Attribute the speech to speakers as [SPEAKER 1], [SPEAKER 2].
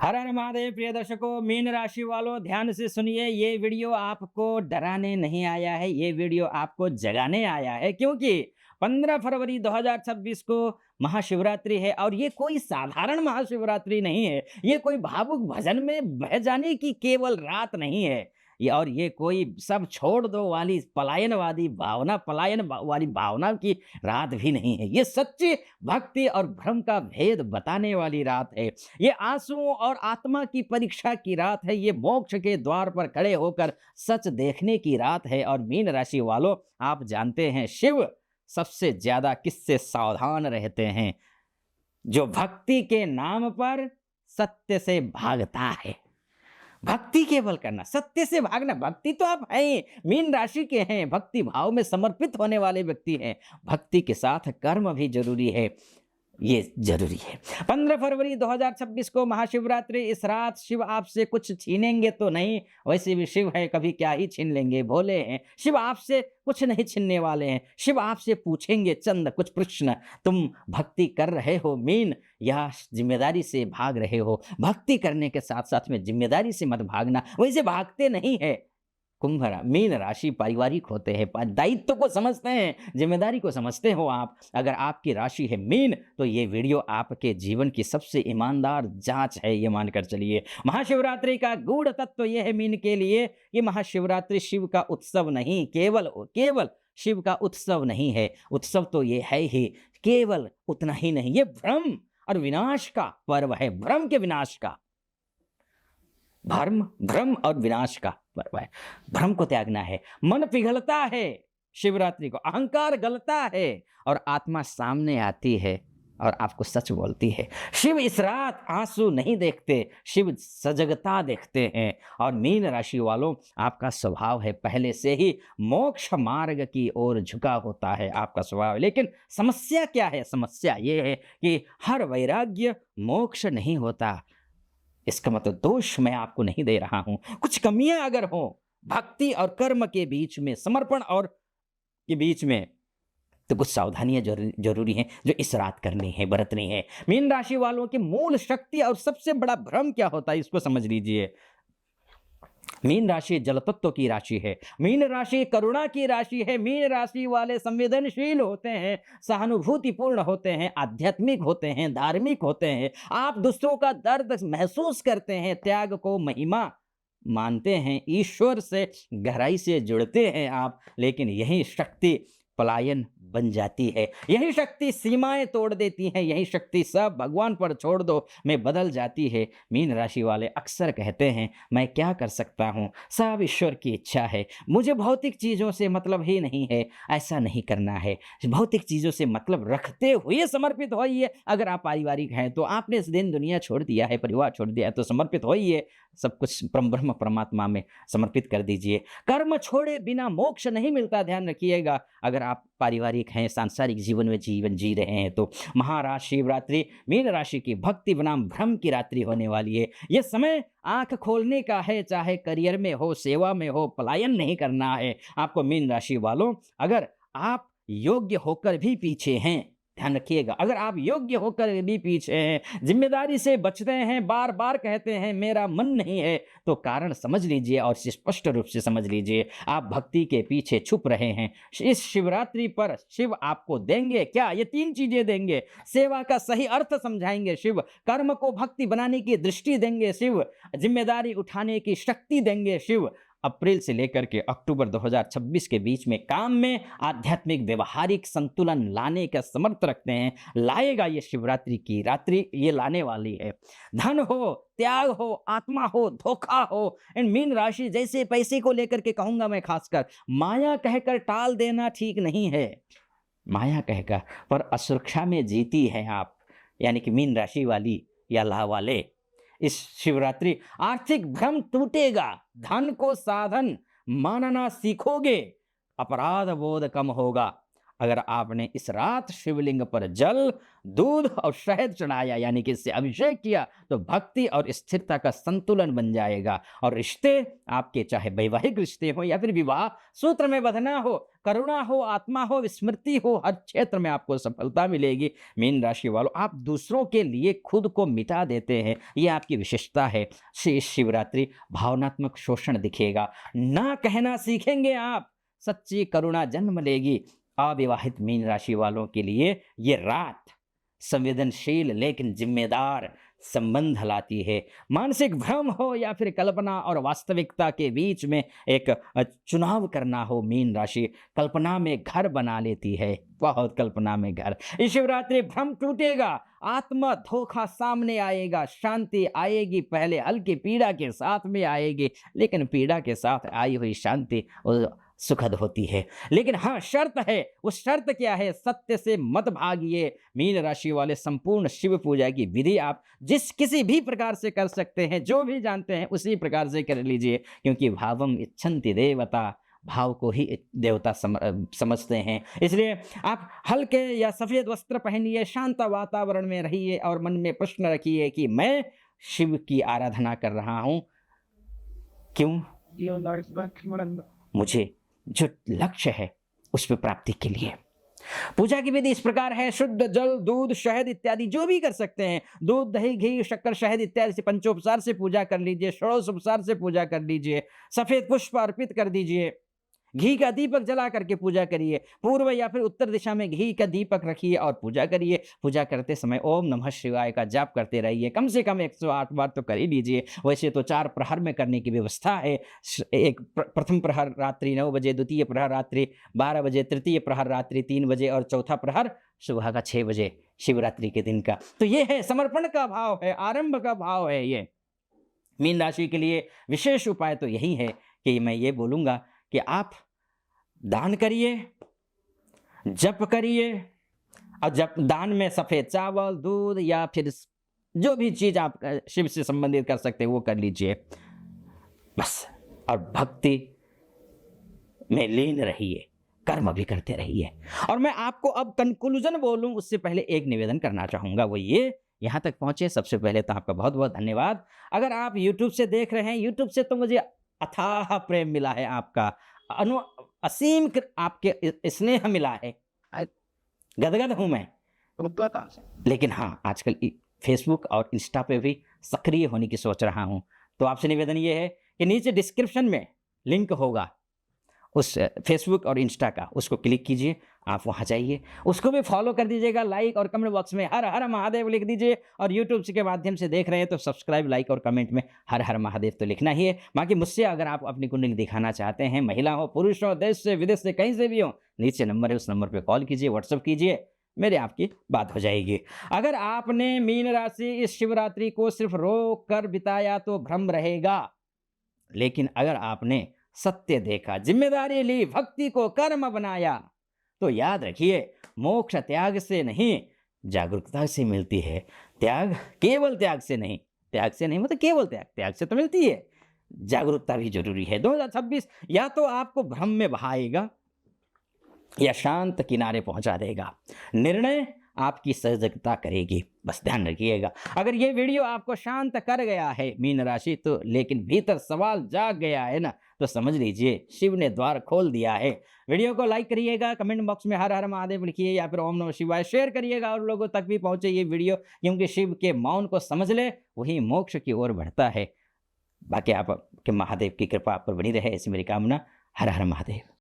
[SPEAKER 1] हर हर महादेव। प्रिय दर्शकों, मीन राशि वालों, ध्यान से सुनिए। ये वीडियो आपको डराने नहीं आया है, ये वीडियो आपको जगाने आया है, क्योंकि 15 फरवरी 2026 को महाशिवरात्रि है और ये कोई साधारण महाशिवरात्रि नहीं है। ये कोई भावुक भजन में बह जाने की केवल रात नहीं है। ये कोई सब छोड़ दो वाली पलायन वाली भावना की रात भी नहीं है। ये सच्ची भक्ति और भ्रम का भेद बताने वाली रात है। ये आंसुओं और आत्मा की परीक्षा की रात है। ये मोक्ष के द्वार पर खड़े होकर सच देखने की रात है। और मीन राशि वालों, आप जानते हैं शिव सबसे ज्यादा किससे सावधान रहते हैं? जो भक्ति के नाम पर सत्य से भागता है। भक्ति केवल करना, सत्य से भागना। भक्ति तो आप हैं, मीन राशि के हैं, भक्ति भाव में समर्पित होने वाले व्यक्ति हैं। भक्ति के साथ कर्म भी जरूरी है, ये जरूरी है। 15 फरवरी 2026 को महाशिवरात्रि। इस रात शिव आपसे कुछ छीनेंगे तो नहीं, वैसे भी शिव है, कभी क्या ही छीन लेंगे, भोले हैं। शिव आपसे कुछ नहीं छीनने वाले हैं। शिव आपसे पूछेंगे चंद कुछ प्रश्न। तुम भक्ति कर रहे हो मीन, या जिम्मेदारी से भाग रहे हो? भक्ति करने के साथ साथ में जिम्मेदारी से मत भागना, वैसे भागते नहीं है। मीन राशि पारिवारिक होते हैं, दायित्व को समझते हैं, जिम्मेदारी को समझते हो आप। अगर आपकी राशि है मीन, तो ये वीडियो आपके जीवन की सबसे ईमानदार जांच है, ये मानकर चलिए। महाशिवरात्रि का गूढ़ तत्व यह है मीन के लिए कि महाशिवरात्रि शिव का उत्सव नहीं, केवल शिव का उत्सव नहीं है। उत्सव तो ये है ही, केवल उतना ही नहीं, ये भ्रम और विनाश का पर्व है। भ्रम के विनाश का, भ्रम और विनाश का पर्व है। भ्रम को त्यागना है। मन पिघलता है शिवरात्रि को, अहंकार गलता है और आत्मा सामने आती है और आपको सच बोलती है। शिव इस रात आंसू नहीं देखते, शिव सजगता देखते हैं। और मीन राशि वालों, आपका स्वभाव है पहले से ही मोक्ष मार्ग की ओर झुका होता है आपका स्वभाव। लेकिन समस्या क्या है? समस्या ये है कि हर वैराग्य मोक्ष नहीं होता। इसका मतलब दोष मैं आपको नहीं दे रहा हूं। कुछ कमियां अगर हो भक्ति और कर्म के बीच में, समर्पण और के बीच में, तो कुछ सावधानियां जरूरी हैं जो इस रात करनी है, बरतनी है। मीन राशि वालों की मूल शक्ति और सबसे बड़ा भ्रम क्या होता है, इसको समझ लीजिए। मीन राशि जल तत्व की राशि है। मीन राशि करुणा की राशि है। मीन राशि वाले संवेदनशील होते हैं, सहानुभूतिपूर्ण होते हैं, आध्यात्मिक होते हैं, धार्मिक होते हैं। आप दूसरों का दर्द महसूस करते हैं, त्याग को महिमा मानते हैं, ईश्वर से गहराई से जुड़ते हैं आप। लेकिन यही शक्ति पलायन बन जाती है, यही शक्ति सीमाएं तोड़ देती है, यही शक्ति सब भगवान पर छोड़ दो में बदल जाती है। मीन राशि वाले अक्सर कहते हैं, मैं क्या कर सकता हूँ, सब ईश्वर की इच्छा है, मुझे भौतिक चीज़ों से मतलब ही नहीं है। ऐसा नहीं करना है। भौतिक चीज़ों से मतलब रखते हुए समर्पित होइए। अगर आप पारिवारिक हैं तो आपने इस दिन दुनिया छोड़ दिया है, परिवार छोड़ दिया है, तो समर्पित होइए, सब कुछ ब्रह्म परमात्मा में समर्पित कर दीजिए। कर्म छोड़े बिना मोक्ष नहीं मिलता, ध्यान रखिएगा। अगर आप पारिवारिक हैं, सांसारिक जीवन में जीवन जी रहे हैं, तो महाशिवरात्रि मीन राशि की भक्ति बनाम भ्रम की रात्रि होने वाली है। यह समय आंख खोलने का है, चाहे करियर में हो, सेवा में हो, पलायन नहीं करना है आपको मीन राशि वालों। अगर आप योग्य होकर भी पीछे हैं, ध्यान रखिएगा, अगर आप योग्य होकर भी पीछे हैं, जिम्मेदारी से बचते हैं, बार बार कहते हैं मेरा मन नहीं है, तो कारण समझ लीजिए और स्पष्ट रूप से समझ लीजिए। आप भक्ति के पीछे छुप रहे हैं। इस शिवरात्रि पर शिव आपको देंगे क्या? ये 3 चीजें देंगे। सेवा का सही अर्थ समझाएंगे शिव, कर्म को भक्ति बनाने की दृष्टि देंगे शिव, जिम्मेदारी उठाने की शक्ति देंगे शिव। अप्रैल से लेकर के अक्टूबर 2026 के बीच में काम में आध्यात्मिक व्यवहारिक संतुलन लाने का समर्थ रखते हैं। लाएगा ये शिवरात्रि की रात्रि, ये लाने वाली है। धन हो, त्याग हो, आत्मा हो, धोखा हो, एंड मीन राशि जैसे पैसे को लेकर के कहूंगा मैं, खासकर माया कहकर टाल देना ठीक नहीं है। माया कहकर पर असुरक्षा में जीती है आप, यानी कि मीन राशि वाली या ला वाले। इस शिवरात्रि आर्थिक भ्रम टूटेगा, धन को साधन मानना सीखोगे, अपराध बोध कम होगा, अगर आपने इस रात शिवलिंग पर जल, दूध और शहद चढ़ाया यानी कि इससे अभिषेक किया तो भक्ति और स्थिरता का संतुलन बन जाएगा और रिश्ते आपके, चाहे वैवाहिक रिश्ते हो या फिर विवाह सूत्र में बंधना हो, करुणा हो, आत्मा हो, विस्मृति हो, हर क्षेत्र में आपको सफलता मिलेगी। मीन राशि वालों, आप दूसरों के लिए खुद को मिटा देते हैं, ये आपकी विशेषता है। शिवरात्रि भावनात्मक शोषण दिखेगा, ना कहना सीखेंगे आप, सच्ची करुणा जन्म लेगी। अविवाहित मीन राशि वालों के लिए ये रात संवेदनशील लेकिन जिम्मेदार संबंध लाती है। मानसिक भ्रम हो या फिर कल्पना और वास्तविकता के बीच में एक चुनाव करना हो, मीन राशि कल्पना में घर बना लेती है, बहुत कल्पना में घर। इस शिवरात्रि भ्रम टूटेगा, आत्मा धोखा सामने आएगा, शांति आएगी। पहले हल्की पीड़ा के साथ में आएगी, लेकिन पीड़ा के साथ आई हुई शांति सुखद होती है। लेकिन हाँ, शर्त है। उस शर्त क्या है? सत्य से मत भागिए। मीन राशि वाले, संपूर्ण शिव पूजा की विधि आप किसी भी प्रकार से कर सकते हैं, जो भी जानते हैं उसी प्रकार से कर लीजिए, क्योंकि भावम इच्छन्ति देवता, भाव को ही देवता समझते हैं। इसलिए आप हल्के या सफेद वस्त्र पहनिए, शांत वातावरण में रहिए और मन में प्रश्न रखिए कि मैं शिव की आराधना कर रहा हूं, क्यों? मुझे जो लक्ष्य है उस पर प्राप्ति के लिए। पूजा की विधि इस प्रकार है। शुद्ध जल, दूध, शहद इत्यादि जो भी कर सकते हैं, दूध, दही, घी, शक्कर, शहद इत्यादि से पंचोपचार से पूजा कर लीजिए, षोडशोपचार से पूजा कर लीजिए, सफेद पुष्प अर्पित कर दीजिए, घी का दीपक जला करके पूजा करिए, पूर्व या फिर उत्तर दिशा में घी का दीपक रखिए और पूजा करिए। पूजा करते समय ओम नमः शिवाय का जाप करते रहिए, कम से कम 108 बार तो कर ही लीजिए। वैसे तो 4 प्रहर में करने की व्यवस्था है। एक प्रथम प्रहर रात्रि 9 बजे, द्वितीय प्रहर रात्रि 12 बजे, तृतीय प्रहर रात्रि 3 बजे और चौथा प्रहर सुबह का 6 बजे शिवरात्रि के दिन का। तो ये है, समर्पण का भाव है, आरंभ का भाव है। ये मीन राशि के लिए विशेष उपाय तो यही है कि मैं ये बोलूँगा कि आप दान करिए, जप करिए, और जप दान में सफ़ेद चावल, दूध या फिर जो भी चीज़ आप शिव से संबंधित कर सकते हैं वो कर लीजिए बस। और भक्ति में लीन रहिए, कर्म भी करते रहिए। और मैं आपको अब कंक्लूजन बोलूं उससे पहले एक निवेदन करना चाहूँगा, वो ये, यहाँ तक पहुँचे सबसे पहले तो आपका बहुत बहुत धन्यवाद। अगर आप YouTube से देख रहे हैं, YouTube से तो मुझे अथाह प्रेम मिला है, आपका असीम आपके स्नेह मिला है, गदगद हूं मैं। लेकिन हाँ, आजकल फेसबुक और इंस्टा पे भी सक्रिय होने की सोच रहा हूं। तो आपसे निवेदन ये है कि नीचे डिस्क्रिप्शन में लिंक होगा उस फेसबुक और इंस्टा का, उसको क्लिक कीजिए, आप वहाँ जाइए, उसको भी फॉलो कर दीजिएगा, लाइक और कमेंट बॉक्स में हर हर महादेव लिख दीजिए। और यूट्यूब के माध्यम से देख रहे हैं तो सब्सक्राइब, लाइक और कमेंट में हर हर महादेव तो लिखना ही है। बाकी मुझसे अगर आप अपनी कुंडली दिखाना चाहते हैं, महिला हो, पुरुष हो, देश से विदेश से कहीं से भी हो, नीचे नंबर है, उस नंबर पर कॉल कीजिए, व्हाट्सअप कीजिए, मेरे आपकी बात हो जाएगी। अगर आपने मीन राशि इस शिवरात्रि को सिर्फ रोक कर बिताया तो भ्रम रहेगा, लेकिन अगर आपने सत्य देखा, जिम्मेदारी ली, भक्ति को कर्म बनाया, तो याद रखिए, मोक्ष त्याग से नहीं जागरूकता से मिलती है। त्याग केवल त्याग से नहीं, त्याग से नहीं मतलब केवल त्याग से तो मिलती है, जागरूकता भी जरूरी है। 2026 या तो आपको भ्रम में बहाएगा या शांत किनारे पहुंचा देगा। निर्णय आपकी सजगता करेगी, बस ध्यान रखिएगा। अगर ये वीडियो आपको शांत कर गया है मीन राशि तो, लेकिन भीतर सवाल जाग गया है ना, तो समझ लीजिए शिव ने द्वार खोल दिया है। वीडियो को लाइक करिएगा, कमेंट बॉक्स में हर हर महादेव लिखिए या फिर ओम नमः शिवाय शेयर करिएगा और लोगों तक भी पहुंचे ये वीडियो, क्योंकि शिव के मौन को समझ ले वही मोक्ष की ओर बढ़ता है। बाकी आपके महादेव की कृपा आप पर बनी रहे, ऐसी मेरी कामना। हर हर महादेव।